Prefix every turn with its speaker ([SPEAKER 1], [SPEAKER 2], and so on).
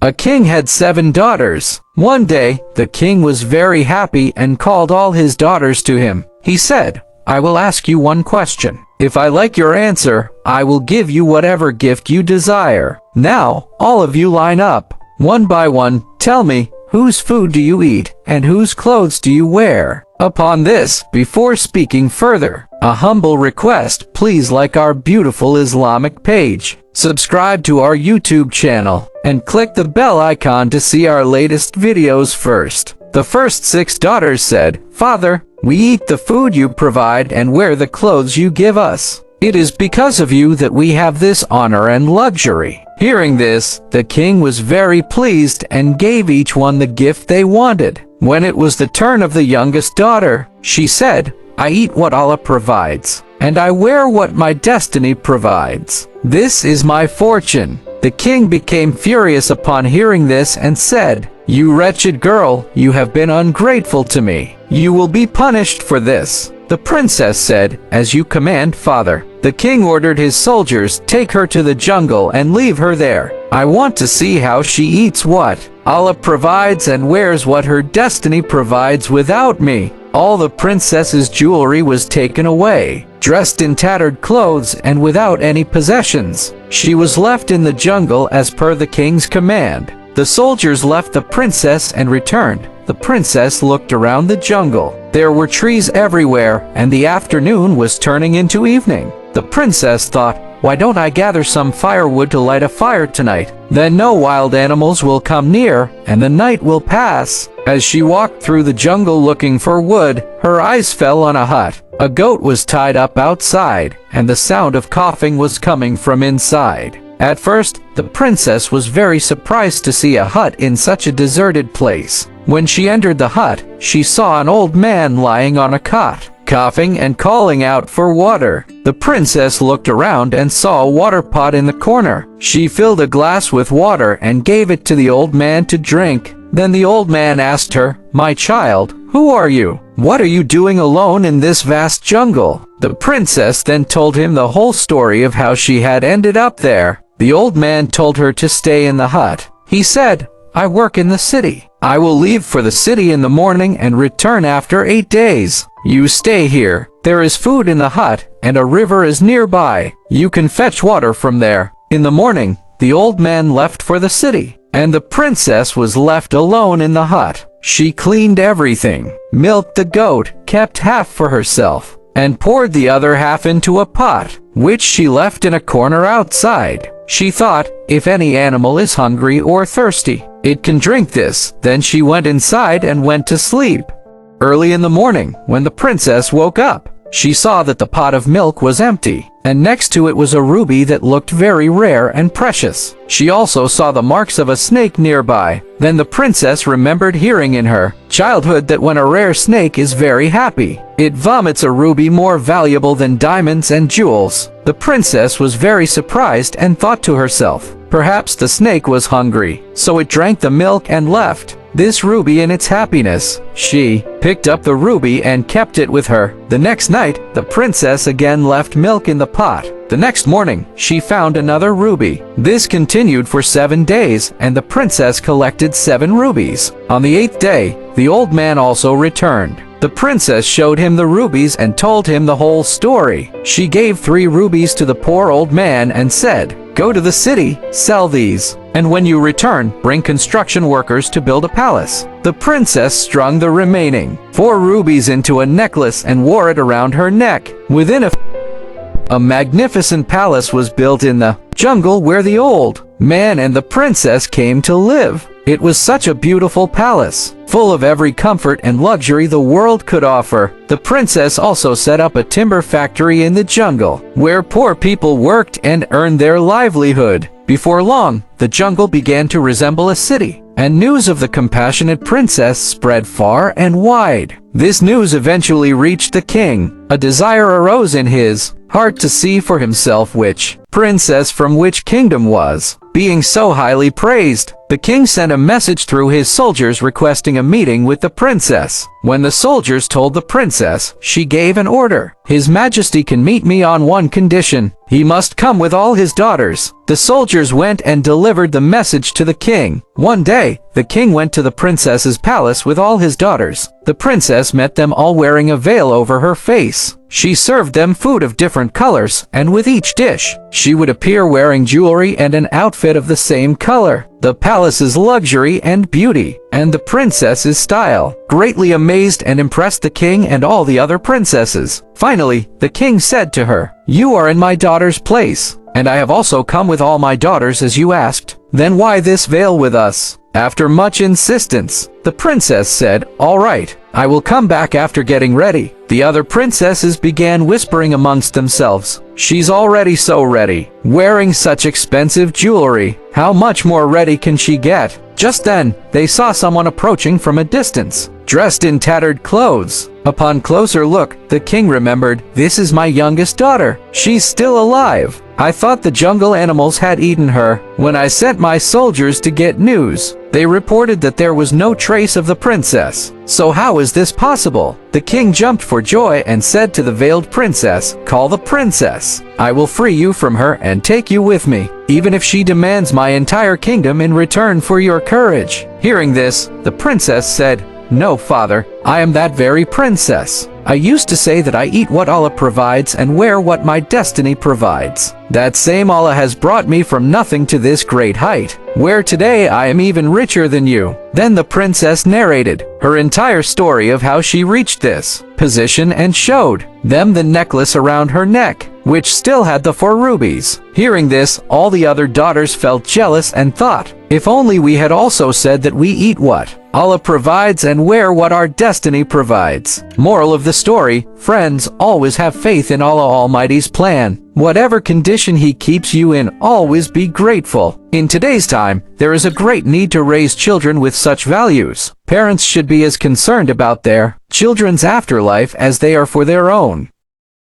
[SPEAKER 1] A king had 7 daughters. One day, the king was very happy and called all his daughters to him. He said, "I will ask you one question. If I like your answer, I will give you whatever gift you desire. Now, all of you line up. One by one, tell me, whose food do you eat, and whose clothes do you wear?" Upon this, before speaking further, a humble request, please like our beautiful Islamic page, subscribe to our YouTube channel, and click the bell icon to see our latest videos first. The first 6 daughters said, "Father, we eat the food you provide and wear the clothes you give us. It is because of you that we have this honor and luxury." Hearing this, the king was very pleased and gave each one the gift they wanted. When it was the turn of the youngest daughter, she said, "I eat what Allah provides, and I wear what my destiny provides. This is my fortune." The king became furious upon hearing this and said, "You wretched girl, you have been ungrateful to me. You will be punished for this." The princess said, "As you command, father." The king ordered his soldiers, "Take her to the jungle and leave her there. I want to see how she eats what Allah provides and wears what her destiny provides without me." All the princess's jewelry was taken away. Dressed in tattered clothes and without any possessions, she was left in the jungle as per the king's command. The soldiers left the princess and returned. The princess looked around the jungle. There were trees everywhere, and the afternoon was turning into evening. The princess thought, "Why don't I gather some firewood to light a fire tonight? Then no wild animals will come near, and the night will pass." As she walked through the jungle looking for wood, her eyes fell on a hut. A goat was tied up outside, and the sound of coughing was coming from inside. At first, the princess was very surprised to see a hut in such a deserted place. When she entered the hut, she saw an old man lying on a cot, coughing and calling out for water. The princess looked around and saw a water pot in the corner. She filled a glass with water and gave it to the old man to drink. Then the old man asked her, "My child, who are you? What are you doing alone in this vast jungle?" The princess then told him the whole story of how she had ended up there. The old man told her to stay in the hut. He said, "I work in the city. I will leave for the city in the morning and return after 8 days. You stay here. There is food in the hut, and a river is nearby. You can fetch water from there." In the morning, the old man left for the city, and the princess was left alone in the hut. She cleaned everything, milked the goat, kept half for herself, and poured the other half into a pot, which she left in a corner outside. She thought, if any animal is hungry or thirsty, it can drink this. Then she went inside and went to sleep. Early in the morning, when the princess woke up, she saw that the pot of milk was empty, and next to it was a ruby that looked very rare and precious. She also saw the marks of a snake nearby. Then the princess remembered hearing in her childhood that when a rare snake is very happy, it vomits a ruby more valuable than diamonds and jewels. The princess was very surprised and thought to herself, perhaps the snake was hungry, so it drank the milk and left this ruby in its happiness. She picked up the ruby and kept it with her. The next night, the princess again left milk in the pot. The next morning, she found another ruby. This continued for 7 days, and the princess collected 7 rubies. On the 8th day, the old man also returned. The princess showed him the rubies and told him the whole story. She gave 3 rubies to the poor old man and said, "Go to the city, sell these, and when you return, bring construction workers to build a palace." The princess strung the remaining 4 rubies into a necklace and wore it around her neck. Within a magnificent palace was built in the jungle where the old man and the princess came to live. It was such a beautiful palace, full of every comfort and luxury the world could offer. The princess also set up a timber factory in the jungle, where poor people worked and earned their livelihood. Before long, the jungle began to resemble a city, and news of the compassionate princess spread far and wide. This news eventually reached the king. A desire arose in his heart to see for himself which princess from which kingdom was being so highly praised. The king sent a message through his soldiers requesting a meeting with the princess. When the soldiers told the princess, she gave an order. "His Majesty can meet me on one condition. He must come with all his daughters." The soldiers went and delivered delivered the message to the king. One day, the king went to the princess's palace with all his daughters. The princess met them all wearing a veil over her face. She served them food of different colors, and with each dish, she would appear wearing jewelry and an outfit of the same color. The palace's luxury and beauty, and the princess's style, greatly amazed and impressed the king and all the other princesses. Finally, the king said to her, "You are in my daughter's place, and I have also come with all my daughters as you asked. Then why this veil with us?" After much insistence, the princess said, "All right, I will come back after getting ready." The other princesses began whispering amongst themselves, "She's already so ready, wearing such expensive jewelry. How much more ready can she get?" Just then, they saw someone approaching from a distance, dressed in tattered clothes. Upon closer look, the king remembered, "This is my youngest daughter. She's still alive. I thought the jungle animals had eaten her. When I sent my soldiers to get news, they reported that there was no trace of the princess. So how is this possible?" The king jumped for joy and said to the veiled princess, "Call the princess. I will free you from her and take you with me, even if she demands my entire kingdom in return for your courage." Hearing this, the princess said, "No, father, I am that very princess. I used to say that I eat what Allah provides and wear what my destiny provides. That same Allah has brought me from nothing to this great height, where today I am even richer than you." Then the princess narrated her entire story of how she reached this position and showed them the necklace around her neck, which still had the 4 rubies. Hearing this, all the other daughters felt jealous and thought, "If only we had also said that we eat what Allah provides and wear what our destiny provides." Moral of the story, friends, always have faith in Allah Almighty's plan. Whatever condition He keeps you in, always be grateful. In today's time, there is a great need to raise children with such values. Parents should be as concerned about their children's afterlife as they are for their own.